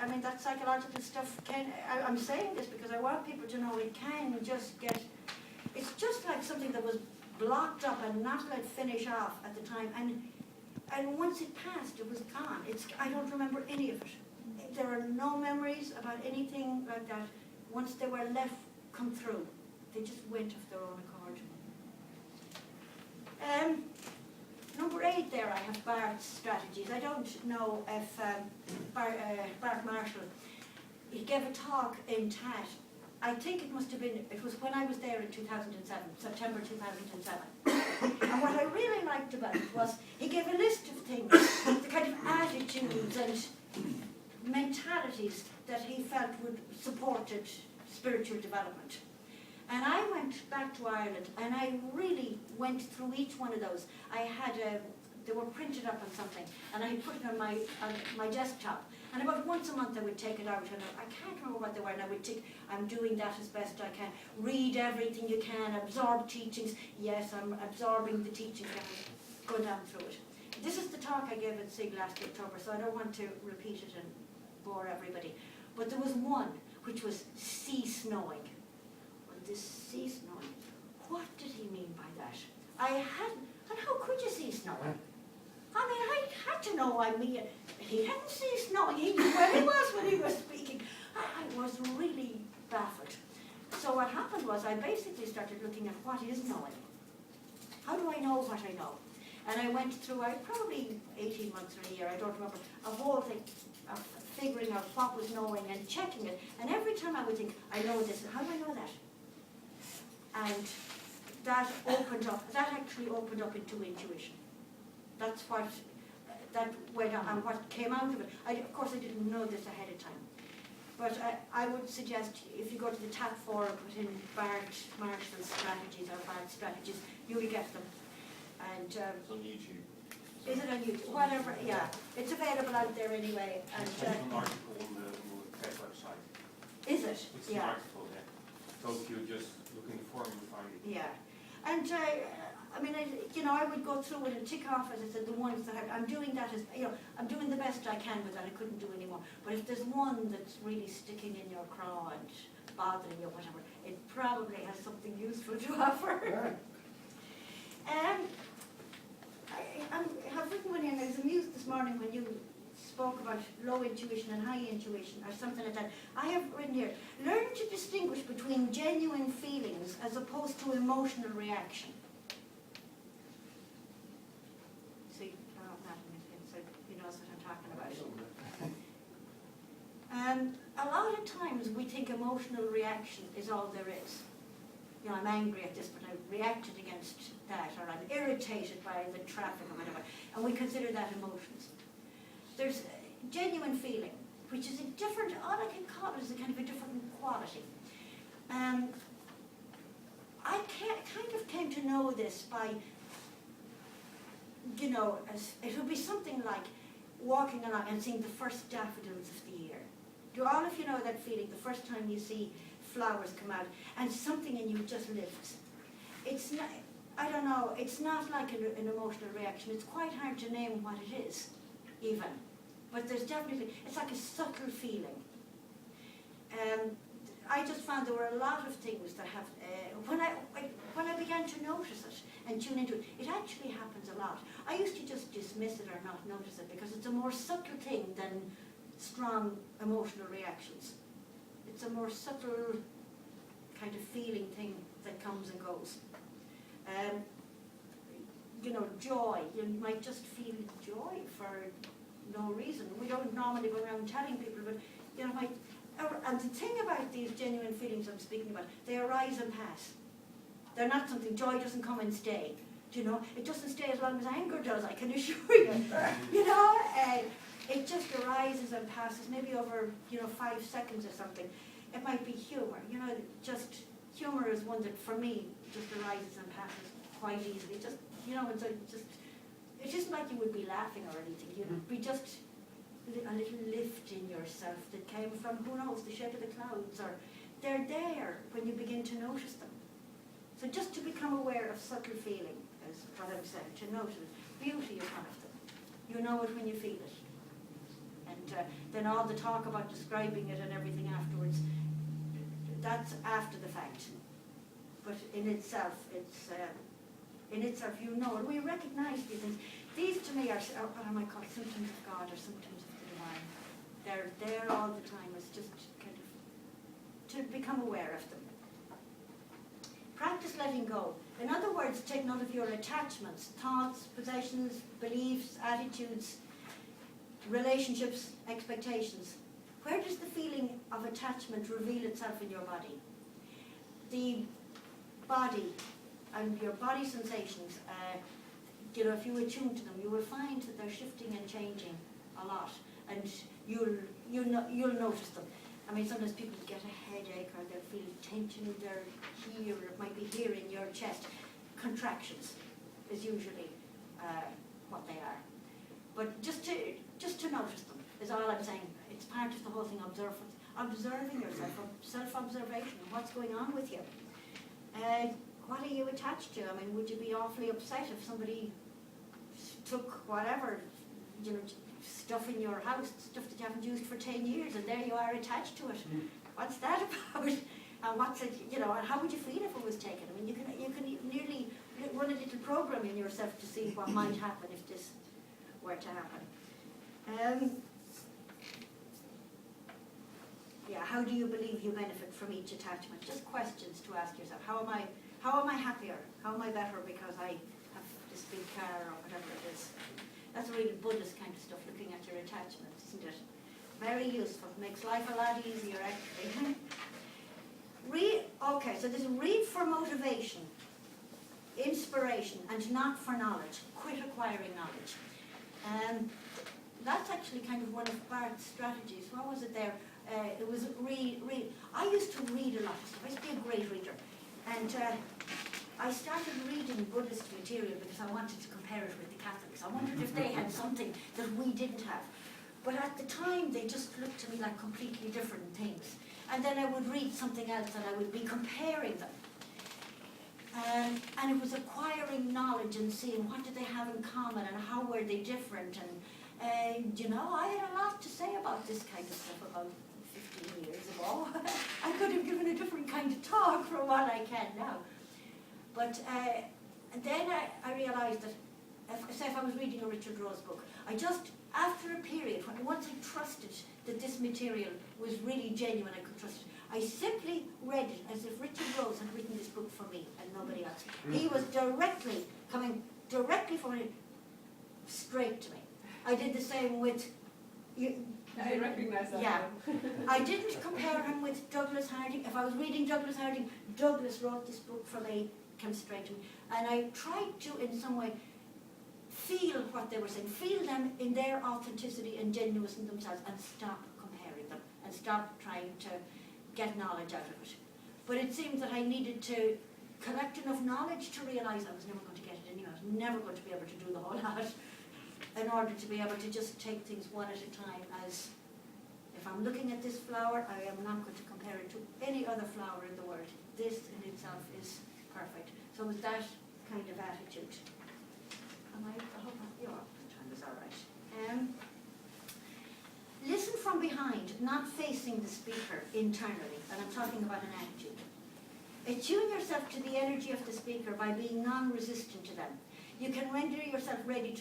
I mean, that psychological stuff I'm saying this because I want people to know it can just get, it's just like something that was blocked up and not let finish off at the time, and once it passed, it was gone. I don't remember any of it. There are no memories about anything like that. Once they were let come through, they just went of their own accord. Number 8 there, I have Bart's strategies. I don't know if Bart Marshall, he gave a talk in TAT. I think it must have been, it was when I was there in 2007, September 2007. And what I really liked about it was he gave a list of things, the kind of attitudes and mentalities that he felt would supported spiritual development. And I went back to Ireland and I really went through each one of those. I had they were printed up on something and I had put it on my desktop. And about once a month I would take it out and I can't remember what they were, and I would tick, I'm doing that as best I can. Read everything you can, absorb teachings. Yes, I'm absorbing the teachings and go down through it. This is the talk I gave at SIG last October, so I don't want to repeat it and bore everybody. But there was one which was cease knowing. Well, this cease knowing, what did he mean by that? I hadn't, and how could you cease knowing? I mean, I had to know, he hadn't ceased knowing, he knew where he was when he was speaking. I was really baffled. So what happened was I basically started looking at what is knowing. How do I know what I know? And I went through, probably 18 months or a year, I don't remember, a whole thing of figuring out what was knowing and checking it. And every time I would think, I know this, and how do I know that? And that actually opened up into intuition. That's what, that went on, and what came out of it. Of course, I didn't know this ahead of time. But I would suggest, if you go to the TAP forum, put in Bart Marshall's strategies or Bart's strategies, you will get them. And it's on YouTube. Is it on YouTube? Whatever, yeah. It's available out there anyway. And it's an article on the TED website. Is it? It's yeah. an article, yeah. So if you just look in the forum, you'll find it. Yeah. And I mean, I would go through it and tick off, as I said, the ones that I'm doing that as, I'm doing the best I can with that. I couldn't do any more. But if there's one that's really sticking in your craw and bothering you, whatever, it probably has something useful to offer. Yeah. I have written one in. I was amused this morning when you spoke about low intuition and high intuition or something like that. I have written here, learn to distinguish between genuine feelings as opposed to emotional reaction. See, that so he knows what I'm talking about. A lot of times we think emotional reaction is all there is. I'm angry at this, but I reacted against that, or I'm irritated by the traffic or whatever, and we consider that emotions. There's genuine feeling, which is a different, all I can call it is a kind of a different quality. I kind of came to know this by, it would be something like walking along and seeing the first daffodils of the year. Do all of you know that feeling, the first time you see flowers come out and something in you just lifts? It's not, I don't know, it's not like an emotional reaction. It's quite hard to name what it is, even. But there's definitely, it's like a subtle feeling. I just found there were a lot of things that have, when I began to notice it and tune into it, it actually happens a lot. I used to just dismiss it or not notice it because it's a more subtle thing than strong emotional reactions. It's a more subtle kind of feeling thing that comes and goes. Joy. You might just feel joy for no reason. We don't normally go around telling people, but and the thing about these genuine feelings I'm speaking about, they arise and pass. They're not something, joy doesn't come and stay. It doesn't stay as long as anger does, I can assure you. It just arises and passes, maybe over 5 seconds or something. It might be humor. Humor is one that for me just arises and passes quite easily. It isn't like you would be laughing or anything. You'd be just a little lift in yourself that came from, who knows, the shape of the clouds, or they're there when you begin to notice them. So just to become aware of subtle feeling is what I'm saying, to notice it. Beauty is one of them. You know it when you feel it. And then all the talk about describing it and everything afterwards, that's after the fact. But in itself, you know it. We recognise these things. These to me are what am I called, symptoms of God or symptoms of the divine. They're there all the time. It's just kind of to become aware of them. Practice letting go. In other words, take note of your attachments, thoughts, possessions, beliefs, attitudes, relationships, expectations. Where does the feeling of attachment reveal itself in your body? The body and your body sensations, if you attune to them, you will find that they're shifting and changing a lot, and you'll notice them. I mean, sometimes people get a headache, or they'll feel tension in their here, or it might be here in your chest. Contractions is usually what they are. But just to notice them is all I'm saying. It's part of the whole thing, observing yourself, self-observation, and what's going on with you. What are you attached to? I mean, would you be awfully upset if somebody took whatever, stuff in your house, stuff that you haven't used for 10 years, and there you are attached to it? What's that about? And what's it, and how would you feel if it was taken? I mean, you can nearly run a little program in yourself to see what might happen if this were to happen. How do you believe you benefit from each attachment? Just questions to ask yourself. How am I happier? How am I better because I have this big car or whatever it is? That's really Buddhist kind of stuff, looking at your attachments, isn't it? Very useful. Makes life a lot easier, actually. So this read for motivation, inspiration, and not for knowledge. Quit acquiring knowledge. That's actually kind of one of Bart's strategies. What was it there? It was read. I used to read a lot of stuff. I used to be a great reader. And I started reading Buddhist material because I wanted to compare it with the Catholics. I wondered if they had something that we didn't have. But at the time, they just looked to me like completely different things. And then I would read something else and I would be comparing them. And it was acquiring knowledge and seeing what did they have in common and how were they different. And I had a lot to say about this kind of stuff about 15 years ago. I could have given a different kind of talk from what I can now. But then I realised that, if I was reading a Richard Rose book, after a period, once I trusted that this material was really genuine, I could trust it, I simply read it as if Richard Rose had written this book for me and nobody else. He was coming directly from it, straight to me. I did the same with... I recognise that. Yeah. I didn't compare him with Douglas Harding. If I was reading Douglas Harding, Douglas wrote this book for me, came straight to me. And I tried to, in some way, feel what they were saying, feel them in their authenticity and genuineness in themselves, and stop comparing them, and stop trying to get knowledge out of it. But it seemed that I needed to collect enough knowledge to realise I was never going to get it anyway. I was never going to be able to do the whole lot in order to be able to just take things one at a time, as if I'm looking at this flower, I am not going to compare it to any other flower in the world. This in itself is perfect. So with that kind of attitude, I hope your time is all right. Listen from behind, not facing the speaker internally, and I'm talking about an attitude. Attune yourself to the energy of the speaker by being non-resistant to them. You can render yourself ready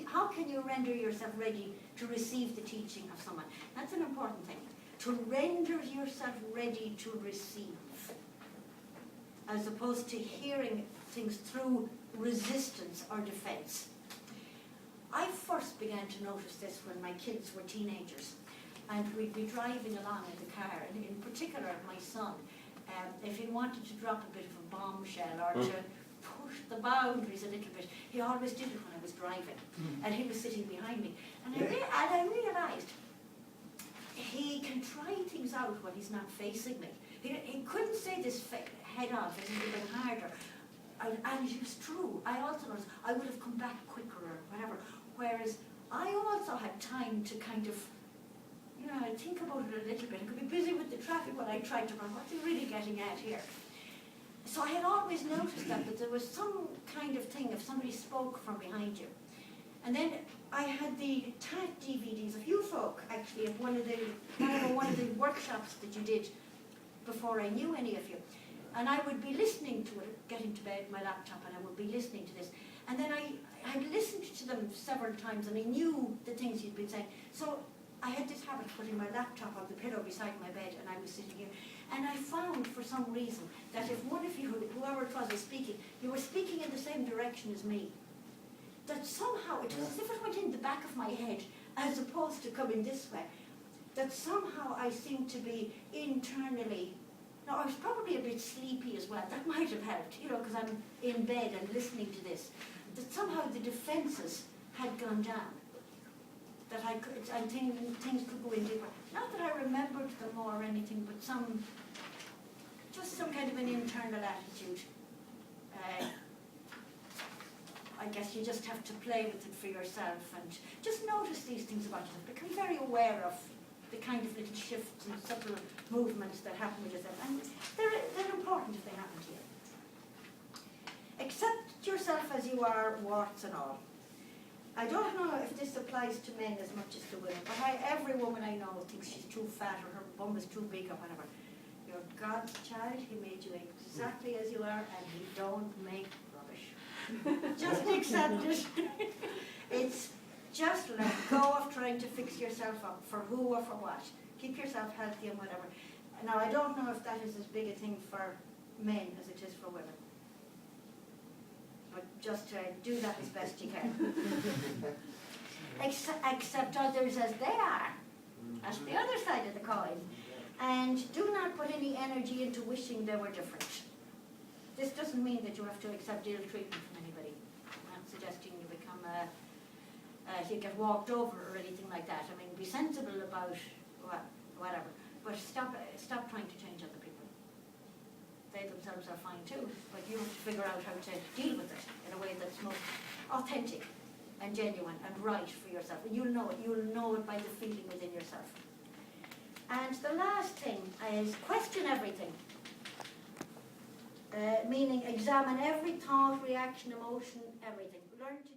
how can you render yourself ready to receive the teaching of someone? That's an important thing. To render yourself ready to receive, as opposed to hearing things through resistance or defense. I first began to notice this when my kids were teenagers, and we'd be driving along in the car, and in particular my son, if he wanted to drop a bit of a bombshell or to push the boundaries a little bit, he always did it when I was driving, and he was sitting behind me, and I realised he can try things out when he's not facing me. He couldn't say this head on, it would have been harder. And it was true. I also noticed I would have come back quicker or whatever. Whereas I also had time to kind of, think about it a little bit. I could be busy with the traffic when I tried to run. What's he really getting at here? So I had always noticed that there was some kind of thing if somebody spoke from behind you. And then I had the TAT DVDs of you folk, actually, of one of the workshops that you did before I knew any of you. And I would be listening to it, getting to bed, my laptop, and I would be listening to this. And then I had listened to them several times, and I knew the things you'd been saying. So I had this habit of putting my laptop on the pillow beside my bed, and I was sitting here. And I found, for some reason, that if one of you, whoever it was speaking, you were speaking in the same direction as me. That somehow, it was as if it went in the back of my head, as opposed to coming this way. That somehow I seemed to be internally, now I was probably a bit sleepy as well, that might have helped, you know, because I'm in bed and listening to this. That somehow the defences had gone down. That I could, and things could go in deeper. Not that I remembered them or anything, but just some kind of an internal attitude. I guess you just have to play with it for yourself and just notice these things about yourself. Become very aware of the kind of little shifts and subtle movements that happen with yourself. And they're important if they happen to you. Accept yourself as you are, warts and all. I don't know if this applies to men as much as to women, but every woman I know thinks she's too fat or her bum is too big or whatever. You're God's child, He made you exactly as you are, and He don't make rubbish. Just accept it. It's just let go of trying to fix yourself up for who or for what. Keep yourself healthy and whatever. Now, I don't know if that is as big a thing for men as it is for women. But just do that as best you can. Accept others as they are. That's the other side of the coin. And do not put any energy into wishing they were different. This doesn't mean that you have to accept ill treatment from anybody. I'm not suggesting you become you get walked over or anything like that. I mean, be sensible about whatever. But stop trying to change other people. They themselves are fine too, but you have to figure out how to deal with it in a way that's most authentic and genuine and right for yourself. And you'll know it by the feeling within yourself. And the last thing is question everything. Meaning examine every thought, reaction, emotion, everything. Learn to